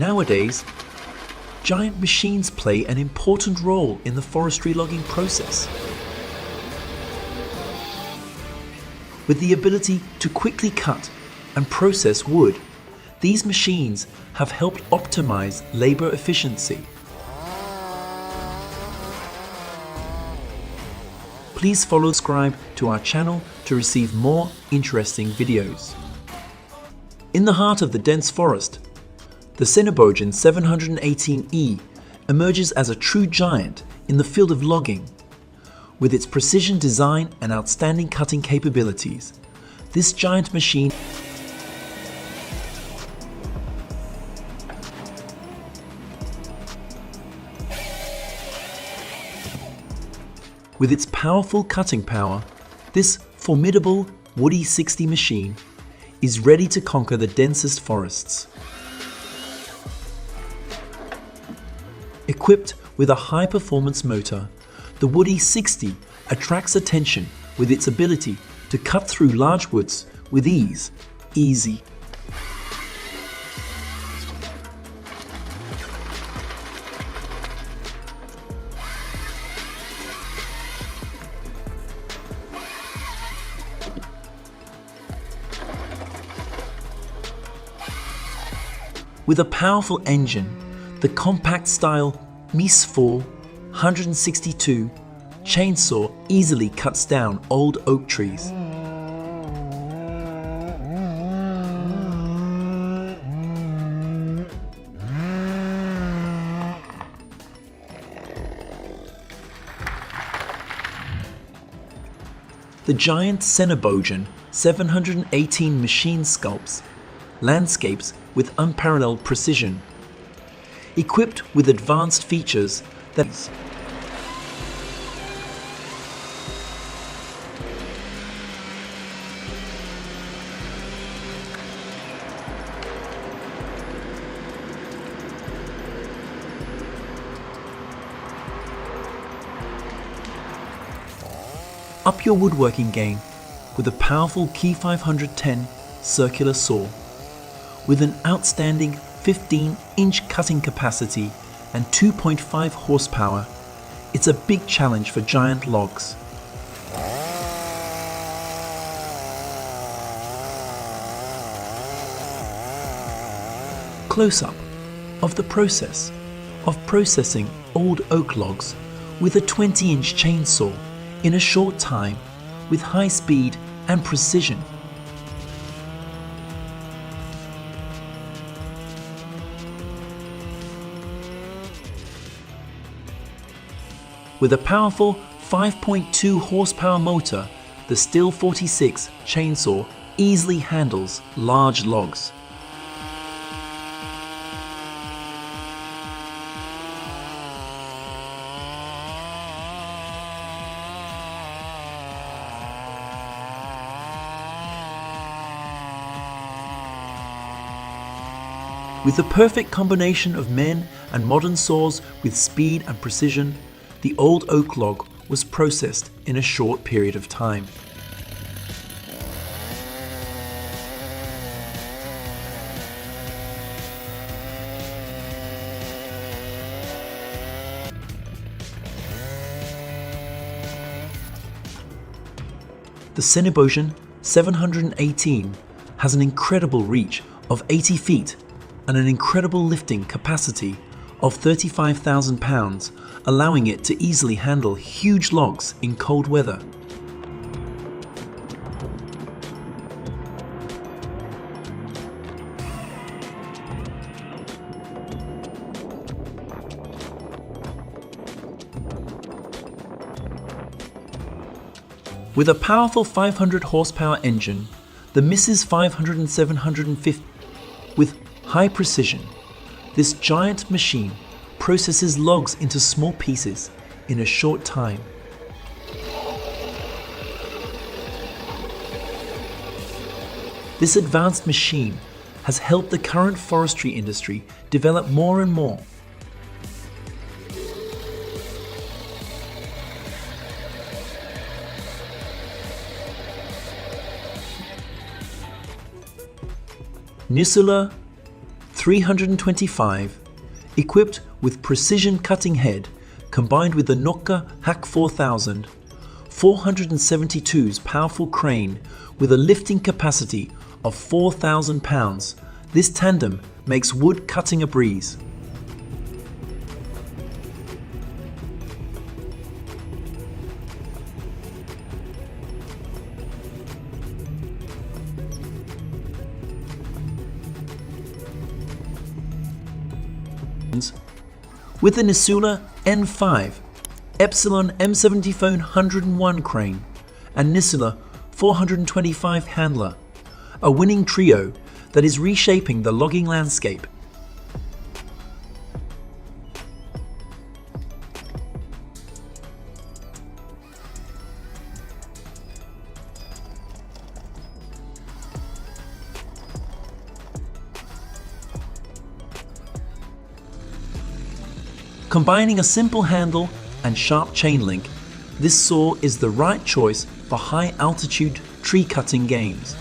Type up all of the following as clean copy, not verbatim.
Nowadays, giant machines play an important role in the forestry logging process. With the ability to quickly cut and process wood, these machines have helped optimize labor efficiency. Please follow and subscribe to our channel to receive more interesting videos. In the heart of the dense forest, the Cinebogen 718E emerges as a true giant in the field of logging. With its precision design and outstanding cutting capabilities, this giant machine With its powerful cutting power, this formidable Woody 60 machine is ready to conquer the densest forests. Equipped with a high-performance motor, the Woody 60 attracts attention with its ability to cut through large woods with easy. With a powerful engine, the compact style Mies 4 162 chainsaw easily cuts down old oak trees. The giant Cinebogen 718 machine sculpts landscapes with unparalleled precision, equipped with advanced features that up your woodworking game with a powerful Key 510 circular saw. With an outstanding 15-inch cutting capacity and 2.5 horsepower, it's a big challenge for giant logs. Close-up of the process of processing old oak logs with a 20-inch chainsaw in a short time with high speed and precision. With a powerful 5.2 horsepower motor, the Stihl 46 chainsaw easily handles large logs. With the perfect combination of men and modern saws with speed and precision, the old oak log was processed in a short period of time. The Cinebogen 718 has an incredible reach of 80 feet and an incredible lifting capacity of 35,000 pounds, allowing it to easily handle huge logs in cold weather. With a powerful 500 horsepower engine, the Mrs. 500 and 750 with high precision, this giant machine processes logs into small pieces in a short time. This advanced machine has helped the current forestry industry develop more and more. Nisula 325, equipped with precision cutting head combined with the Noka Hack 4000, 472's powerful crane with a lifting capacity of 4,000 pounds, this tandem makes wood cutting a breeze. With the Nisula N5, Epsilon M70 Phone 101 crane, and Nisula 425 handler, a winning trio that is reshaping the logging landscape. Combining a simple handle and sharp chain link, this saw is the right choice for high altitude tree cutting games.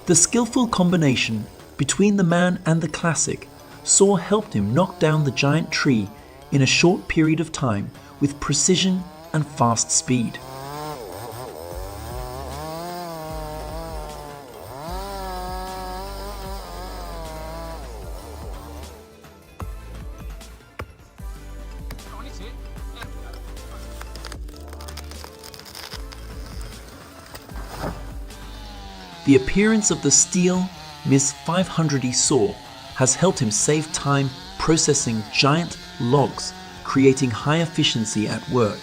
The skillful combination between the man and the classic saw helped him knock down the giant tree in a short period of time with precision and fast speed. The appearance of the steel MIS 500E saw has helped him save time processing giant logs, creating high efficiency at work.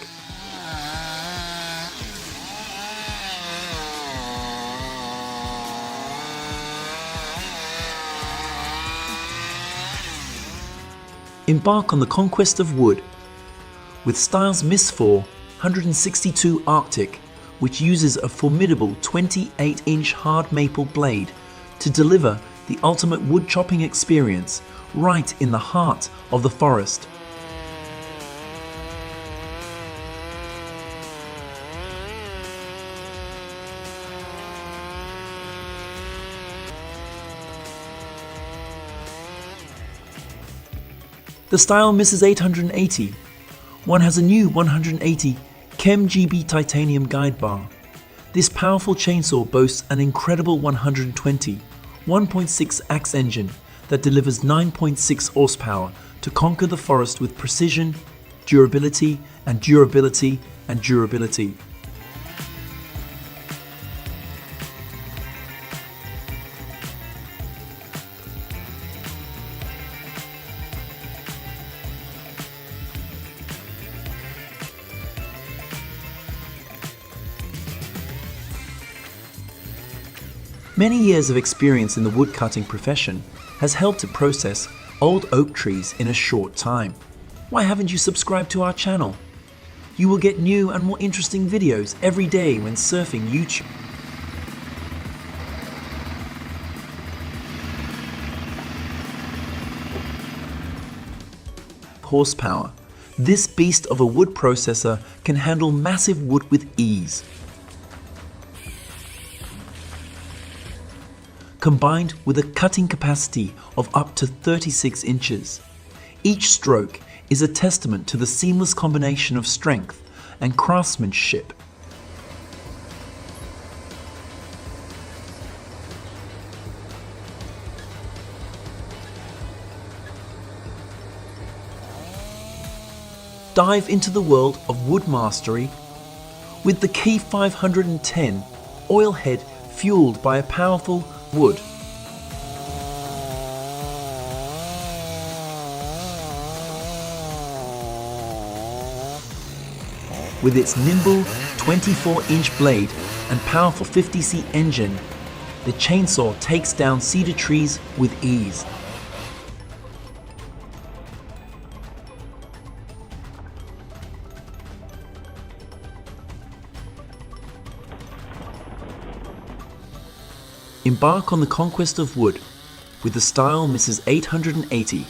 Embark on the conquest of wood with Style's MIS 4 162 Arctic, which uses a formidable 28-inch hard maple blade to deliver the ultimate wood chopping experience right in the heart of the forest. The Style MIS 880. One has a new 180 Chem GB titanium guide bar. This powerful chainsaw boasts an incredible 120 1.6 axe engine that delivers 9.6 horsepower to conquer the forest with precision, durability, and durability, and durability. Many years of experience in the woodcutting profession has helped to process old oak trees in a short time. Why haven't you subscribed to our channel? You will get new and more interesting videos every day when surfing YouTube. Horsepower. This beast of a wood processor can handle massive wood with ease. Combined with a cutting capacity of up to 36 inches. Each stroke is a testament to the seamless combination of strength and craftsmanship. Dive into the world of wood mastery with the Key 510 oil head fueled by a powerful wood. With its nimble 24-inch blade and powerful 50C engine, the chainsaw takes down cedar trees with ease. Embark on the conquest of wood with the style Mrs. 880,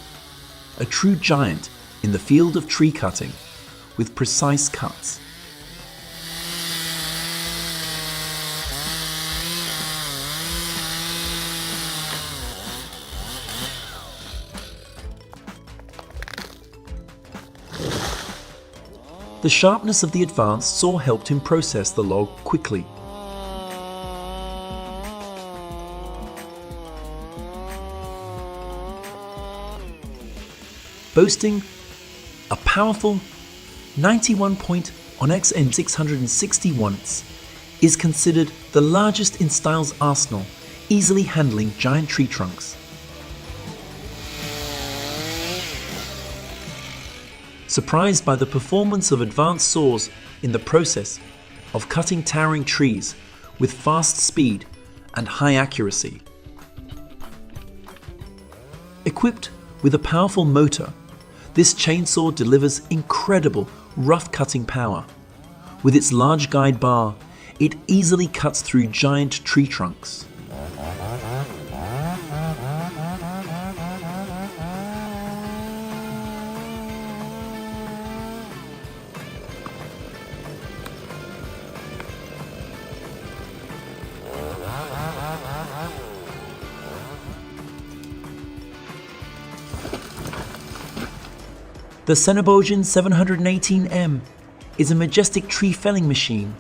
a true giant in the field of tree cutting with precise cuts. The sharpness of the advanced saw helped him process the log quickly. Boasting a powerful 91 point Onyx and 660 watts, is considered the largest in Styles' arsenal, easily handling giant tree trunks. Surprised by the performance of advanced saws in the process of cutting towering trees with fast speed and high accuracy. Equipped with a powerful motor, this chainsaw delivers incredible rough cutting power. With its large guide bar, it easily cuts through giant tree trunks. The Senobogen 718M is a majestic tree felling machine.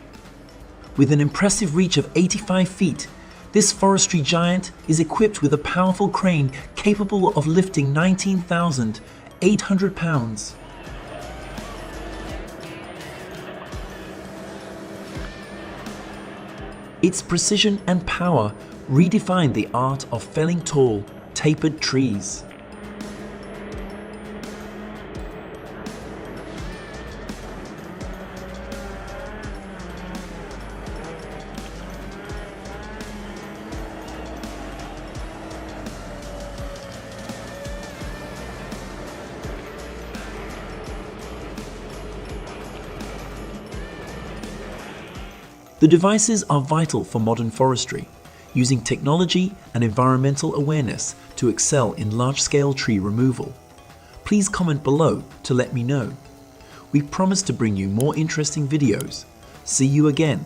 With an impressive reach of 85 feet, this forestry giant is equipped with a powerful crane capable of lifting 19,800 pounds. Its precision and power redefine the art of felling tall, tapered trees. The devices are vital for modern forestry, using technology and environmental awareness to excel in large-scale tree removal. Please comment below to let me know. We promise to bring you more interesting videos. See you again